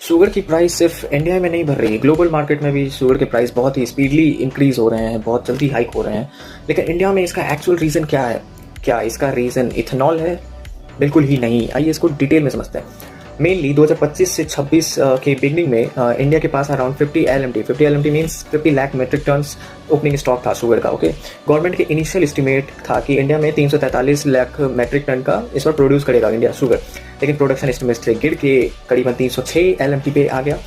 Sugar की price सिर्फ India में नहीं बढ़ रही है, ग्लोबल मार्केट में भी शुगर के प्राइस बहुत ही स्पीडली इंक्रीज हो रहे हैं, बहुत जल्दी हाइक हो रहे हैं। लेकिन इंडिया में इसका एक्चुअल रीज़न क्या है? क्या इसका रीज़न इथेनॉल है? बिल्कुल ही नहीं। आइए इसको डिटेल में समझते हैं। मेनली 2025 से 26 के बिगनिंग में इंडिया के पास around 50 LMT, 50 LMT means 50 lakh metric tons opening stock था शुगर का। ओके, गवर्नमेंट के इनिशियल एस्टिमेट था कि इंडिया में 343 लाख मेट्रिक टन का इस बार प्रोड्यूस करेगा इंडिया शुगर, लेकिन प्रोडक्शन एस्टिमेट से गिर के करीबन 306 LMT पे आ गया,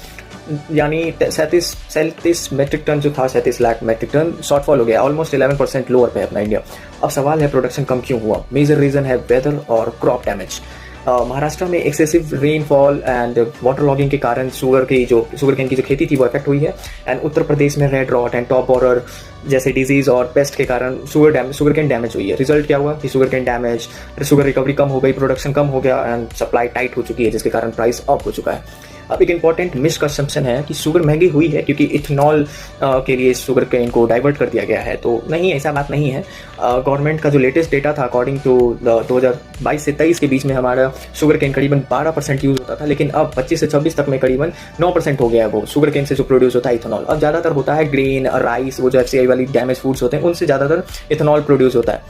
यानी 37 मेट्रिक टन जो था, 37 लाख मेट्रिक टन शॉर्टफॉल हो गया, ऑलमोस्ट 11% लोअर पे अपना इंडिया। अब सवाल है प्रोडक्शन कम क्यों हुआ? मेजर रीज़न है वेदर और क्रॉप डैमेज। महाराष्ट्र में excessive rainfall and water logging के कारण शुगर केन की जो खेती थी वो इफेक्ट हुई है। एंड उत्तर प्रदेश में red rot and top borer जैसे डिजीज और पेस्ट के कारण शुगर केन डैमेज हुई है। रिजल्ट क्या हुआ कि sugar cane damage, sugar recovery कम हो गई, प्रोडक्शन कम हो गया एंड सप्लाई टाइट हो चुकी है, जिसके कारण प्राइस अप हो चुका है। अब एक इंपॉर्टेंट मिसकंसेप्शन है कि शुगर महंगी हुई है क्योंकि इथेनॉल के लिए शुगर केन को डाइवर्ट कर दिया गया है, तो नहीं, ऐसा बात नहीं है। गवर्नमेंट का जो लेटेस्ट डेटा था अकॉर्डिंग टू 2022 से 23 के बीच में हमारा शुगर केन करीबन 12% यूज़ होता था, लेकिन अब 25 से 26 तक में करीबन 9% हो गया है वो शुगर केन से जो प्रोड्यूस होता है इथेनॉल। अब ज़्यादातर होता है ग्रेन और राइस, वो जो FCI वाली डैमेज फूड्स होते हैं उनसे ज़्यादातर इथेनॉल प्रोड्यूस होता है।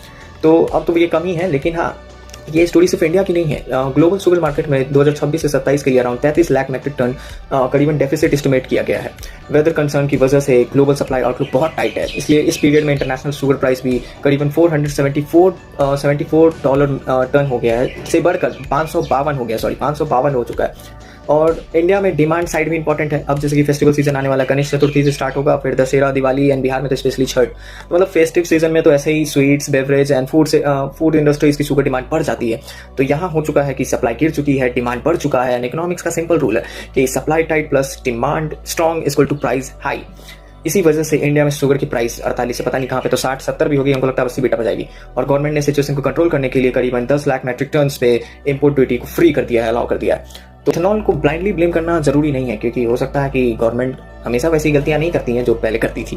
तो अब तो ये कम ही है, लेकिन हाँ, ये स्टोरी सिर्फ इंडिया की नहीं है। ग्लोबल शुगर मार्केट में 2026 से 27 के लिए अराउंड 33 लाख मेट्रिक टन करीबन डेफिसिट एस्टिमेट किया गया है। वेदर कंसर्न की वजह से ग्लोबल सप्लाई आउटलुक बहुत टाइट है, इसलिए इस पीरियड में इंटरनेशनल शुगर प्राइस भी करीबन $474 टन हो गया है, से बढ़कर 552 हो चुका है। और इंडिया में डिमांड साइड भी इंपॉर्टेंट है। अब जैसे कि फेस्टिवल सीजन आने वाला, गणेश चतुर्थी से स्टार्ट होगा, फिर दशहरा, दिवाली एंड बिहार में तो स्पेशली छठ, तो मतलब फेस्टिव सीजन में तो ऐसे ही sweets, beverage and food industries की शुगर डिमांड बढ़ जाती है। तो यहाँ हो चुका है कि सप्लाई गिर चुकी है, डिमांड बढ़ चुका है। एंड इकोनॉमिक्स का सिंपल रूल है कि supply tight plus demand strong equal to price high. इसी वजह से इंडिया में शुगर की प्राइस 48 से पता नहीं कहाँ पे तो 60-70 भी होगी, हमको लगता है 80 बेटा बजाएगी। और गवर्नमेंट ने सिचुएशन को कंट्रोल करने के लिए करीबन 10 लाख मेट्रिक टन पे इंपोर्ट ड्यूटी को फ्री कर दिया है, अलाउ कर दिया है। तो इथेनॉल को ब्लाइंडली ब्लेम करना जरूरी नहीं है, क्योंकि हो सकता है कि गवर्नमेंट हमेशा वैसी गलतियां नहीं करती हैं जो पहले करती थी।